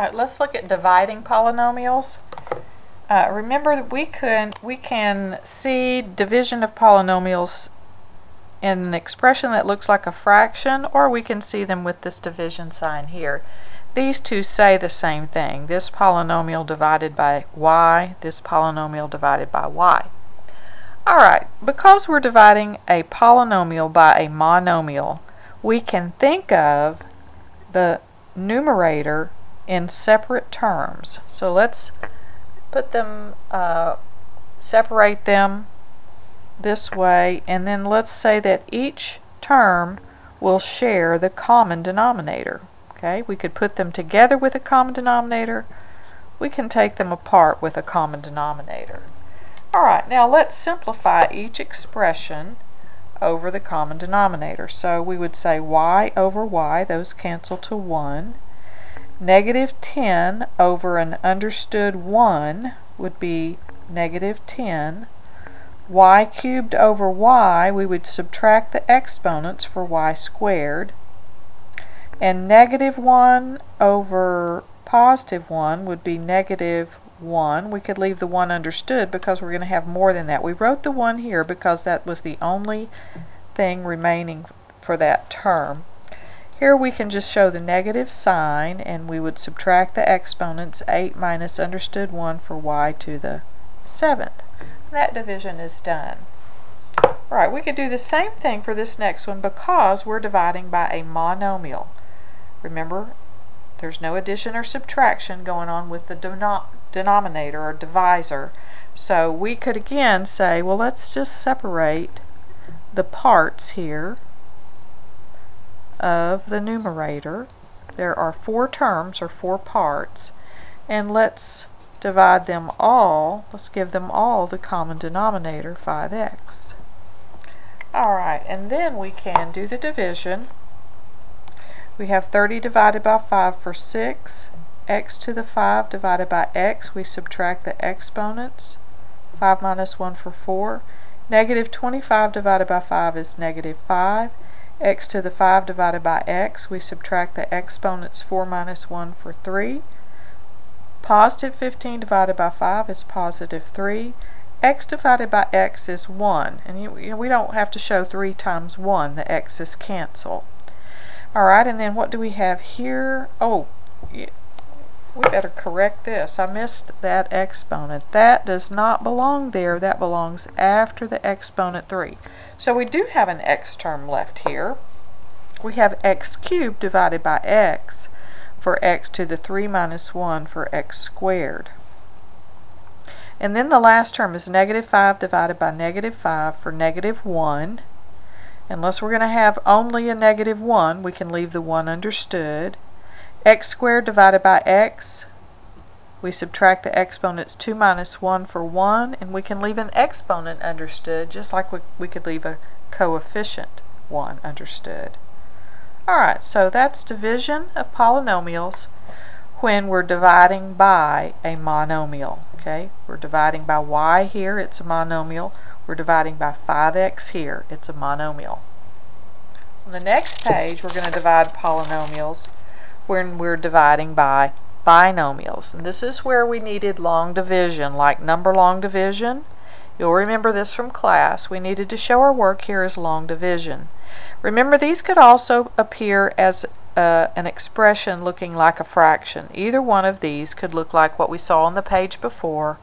Alright, let's look at dividing polynomials. Remember that we can see division of polynomials in an expression that looks like a fraction, or we can see them with this division sign here. These two say the same thing. This polynomial divided by y, this polynomial divided by y. Alright, because we're dividing a polynomial by a monomial, we can think of the numerator in separate terms. So let's put them, separate them this way, and then let's say that each term will share the common denominator. Okay, we could put them together with a common denominator. We can take them apart with a common denominator. Alright, now let's simplify each expression over the common denominator. So we would say y over y, those cancel to 1. Negative 10 over an understood 1 would be negative 10. Y cubed over y, we would subtract the exponents for y squared. And negative 1 over positive 1 would be negative 1. We could leave the 1 understood because we're going to have more than that. We wrote the 1 here because that was the only thing remaining for that term. Here we can just show the negative sign, and we would subtract the exponents, 8 minus understood 1 for y to the 7th. That division is done. Alright, we could do the same thing for this next one because we're dividing by a monomial. Remember, there's no addition or subtraction going on with the denominator or divisor. So we could again say, well, let's just separate the parts here of the numerator. There are 4 terms or 4 parts, and let's divide them all. Let's give them all the common denominator, 5x. Alright, and then we can do the division. We have 30 divided by 5 for 6. X to the 5 divided by x, we subtract the exponents. 5 minus 1 for 4. Negative 25 divided by 5 is negative 5. X to the 5 divided by x, we subtract the exponents. 4 minus 1 for 3. Positive 15 divided by 5 is positive 3. X divided by x is 1. And we don't have to show 3 times 1. The x's cancel. Alright, and then what do we have here? Oh, we better correct this. I missed that exponent. That does not belong there. That belongs after the exponent 3. So we do have an x term left here. We have x cubed divided by x for x to the 3 minus 1 for x squared. And then the last term is negative 5 divided by negative 5 for negative 1. Unless we're going to have only a negative 1, we can leave the 1 understood. X squared divided by x, we subtract the exponents. 2 minus 1 for 1, and we can leave an exponent understood, just like we could leave a coefficient 1 understood. Alright, so that's division of polynomials when we're dividing by a monomial. Okay, we're dividing by y here, it's a monomial. We're dividing by 5x here, it's a monomial. On the next page, we're going to divide polynomials when we're dividing by binomials. And this is where we needed long division, like number long division. You'll remember this from class. We needed to show our work here as long division. Remember, these could also appear as an expression looking like a fraction. Either one of these could look like what we saw on the page before,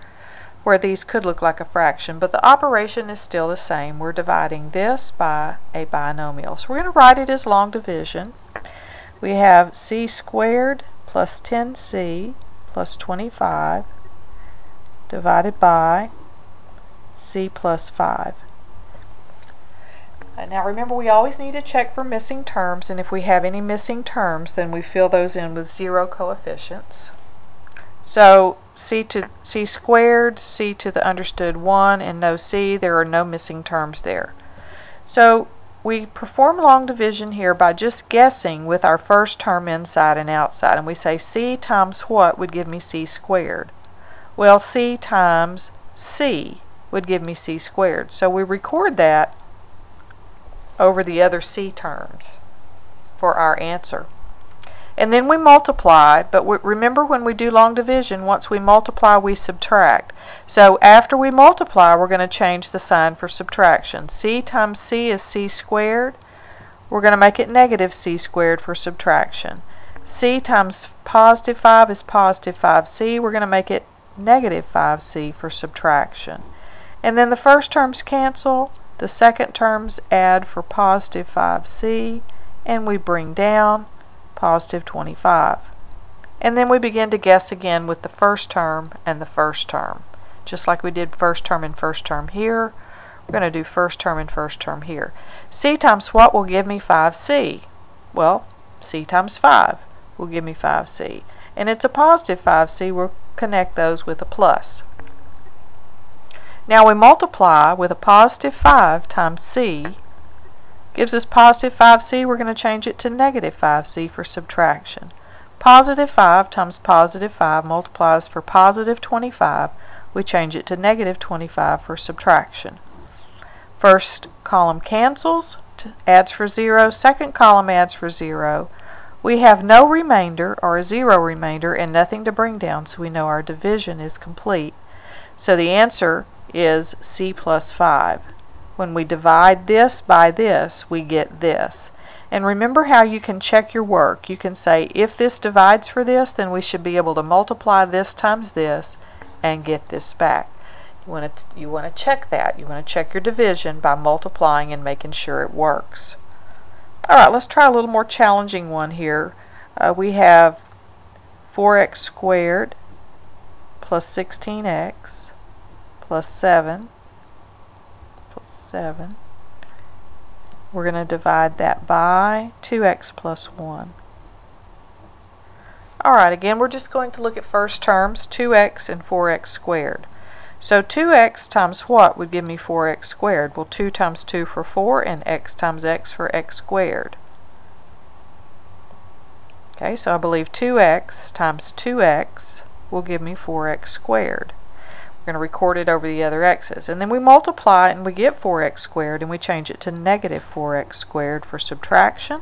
where these could look like a fraction, but the operation is still the same. We're dividing this by a binomial. So we're going to write it as long division. We have c squared plus 10c plus 25 divided by c plus 5. Now remember, we always need to check for missing terms, and if we have any missing terms, then we fill those in with 0 coefficients. So c squared, c to the understood 1, and no c, there are no missing terms there. So we perform long division here by just guessing with our first term inside and outside, and we say c times what would give me c squared? Well, c times c would give me c squared. So we record that over the other c terms for our answer. And then we multiply, but remember when we do long division, once we multiply, we subtract. So after we multiply, we're going to change the sign for subtraction. C times C is C squared. We're going to make it negative C squared for subtraction. C times positive 5 is positive 5C. We're going to make it negative 5C for subtraction. And then the first terms cancel, the second terms add for positive 5C, and we bring down positive 25. And then we begin to guess again with the first term and the first term. Just like we did first term and first term here, we're going to do first term and first term here. C times what will give me 5C? Well, C times 5 will give me 5C. And it's a positive 5C. We'll connect those with a plus. Now we multiply with a positive 5 times C. Gives us positive 5C. We're going to change it to negative 5C for subtraction. Positive 5 times positive 5 multiplies for positive 25. We change it to negative 25 for subtraction. First column cancels, adds for 0. Second column adds for 0. We have no remainder, or a 0 remainder, and nothing to bring down, so we know our division is complete. So the answer is C plus 5. When we divide this by this, we get this. And remember how you can check your work. You can say, if this divides for this, then we should be able to multiply this times this and get this back. You want to check that. You want to check your division by multiplying and making sure it works. Alright, let's try a little more challenging one here. We have 4x squared plus 16x plus 7. We're going to divide that by 2x plus 1. Alright, again we're just going to look at first terms, 2x and 4x squared. So 2x times what would give me 4x squared? Well, 2 times 2 for 4 and x times x for x squared. Okay, so I believe 2x times 2x will give me 4x squared. We're going to record it over the other x's. And then we multiply and we get 4x squared, and we change it to negative 4x squared for subtraction.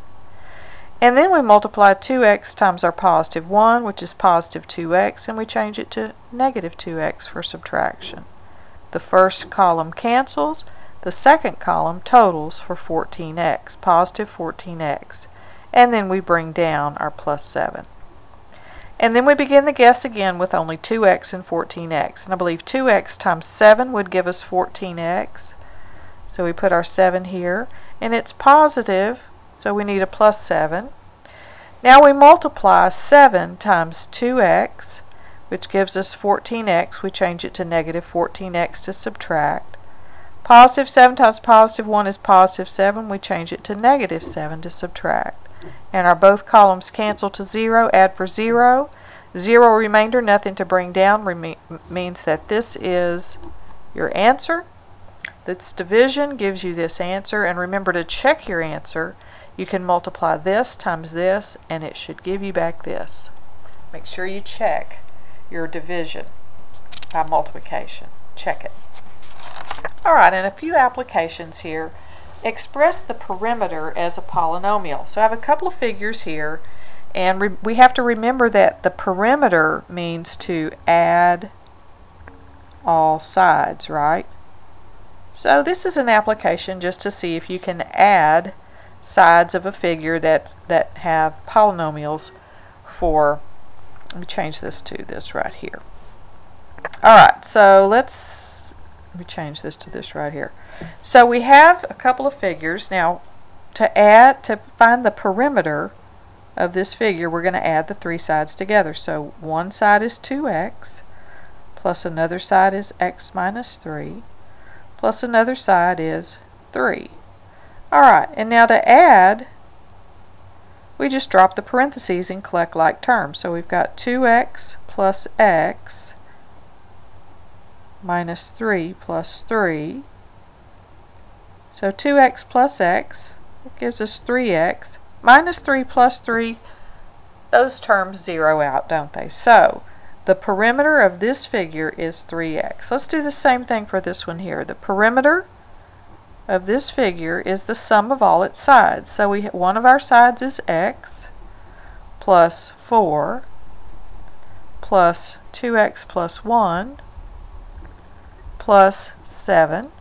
And then we multiply 2x times our positive 1, which is positive 2x, and we change it to negative 2x for subtraction. The first column cancels. The second column totals for 14x, positive 14x. And then we bring down our plus 7. And then we begin the guess again with only 2x and 14x. And I believe 2x times 7 would give us 14x. So we put our 7 here. And it's positive, so we need a plus 7. Now we multiply 7 times 2x, which gives us 14x. We change it to negative 14x to subtract. Positive 7 times positive 1 is positive 7. We change it to negative 7 to subtract. And our both columns cancel to 0, add for 0. 0 remainder, nothing to bring down, means that this is your answer. This division gives you this answer, and remember to check your answer. You can multiply this times this, and it should give you back this. Make sure you check your division by multiplication. Check it. Alright, and a few applications here. Express the perimeter as a polynomial. So I have a couple of figures here, and we have to remember that the perimeter means to add all sides, right? So this is an application just to see if you can add sides of a figure that have polynomials for, let me change this to this right here. Alright, so let me change this to this right here. So we have a couple of figures. Now to find the perimeter of this figure, we're going to add the three sides together. So one side is 2x, plus another side is x minus 3, plus another side is 3. Alright, and now to add, we just drop the parentheses and collect like terms. So we've got 2x plus x minus 3 plus 3. So 2x plus x gives us 3x. Minus 3 plus 3, those terms zero out, don't they? So the perimeter of this figure is 3x. Let's do the same thing for this one here. The perimeter of this figure is the sum of all its sides. So one of our sides is x plus 4 plus 2x plus 1 plus 7.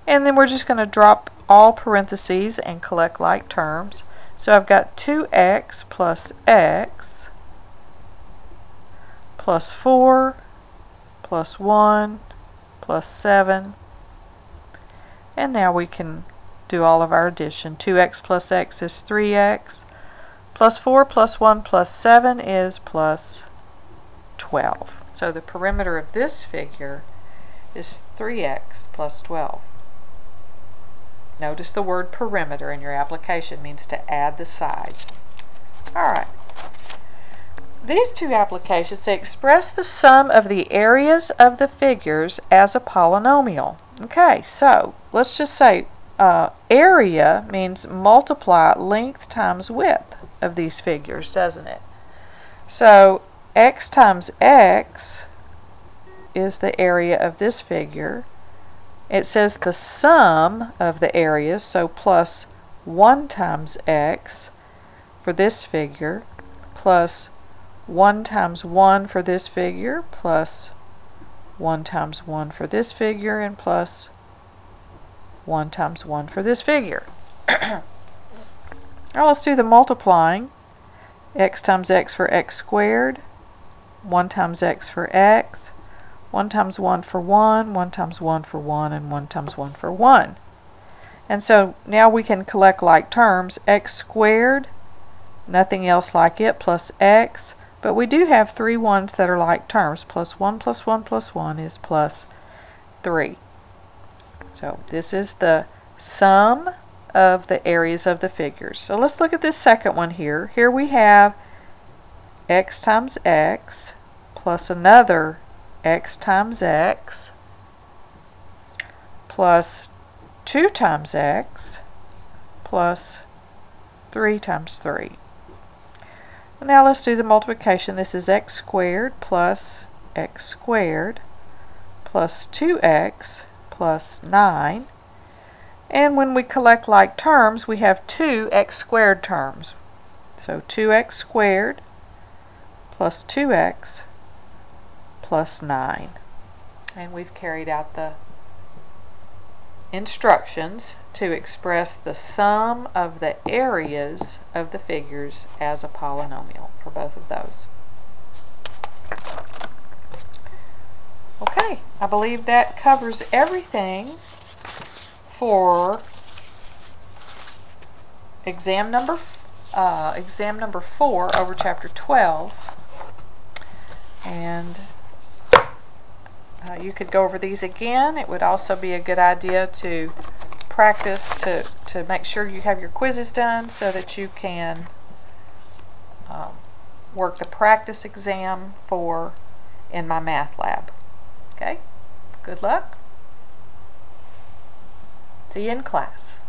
And then we're just going to drop all parentheses and collect like terms. So I've got 2x plus x plus 4 plus 1 plus 7. And now we can do all of our addition. 2x plus x is 3x. Plus 4 plus 1 plus 7 is plus 12. So the perimeter of this figure is 3x plus 12. Notice the word perimeter in your application means to add the sides. Alright. These two applications say express the sum of the areas of the figures as a polynomial. Okay, so let's just say area means multiply length times width of these figures, doesn't it? So x times x is the area of this figure. It says the sum of the areas, so plus 1 times x for this figure, plus 1 times 1 for this figure, plus 1 times 1 for this figure, and plus 1 times 1 for this figure. Now let's do the multiplying. X times x for x squared, 1 times x for x, 1 times 1 for 1, 1 times 1 for 1, and 1 times 1 for 1. And so now we can collect like terms. X squared, nothing else like it, plus x. But we do have 3 ones that are like terms. Plus 1 plus 1 plus 1 is plus 3. So this is the sum of the areas of the figures. So let's look at this second one here. Here we have x times x plus another x times x plus 2 times x plus 3 times 3. Now let's do the multiplication. This is x squared plus x squared plus 2x plus 9. And when we collect like terms, we have 2 x squared terms. So 2x squared plus 2x plus 9. And we've carried out the instructions to express the sum of the areas of the figures as a polynomial for both of those. Okay, I believe that covers everything for exam number 4 over chapter 12. And you could go over these again. It would also be a good idea to practice to make sure you have your quizzes done so that you can work the practice exam in my math lab. Okay? Good luck. See you in class.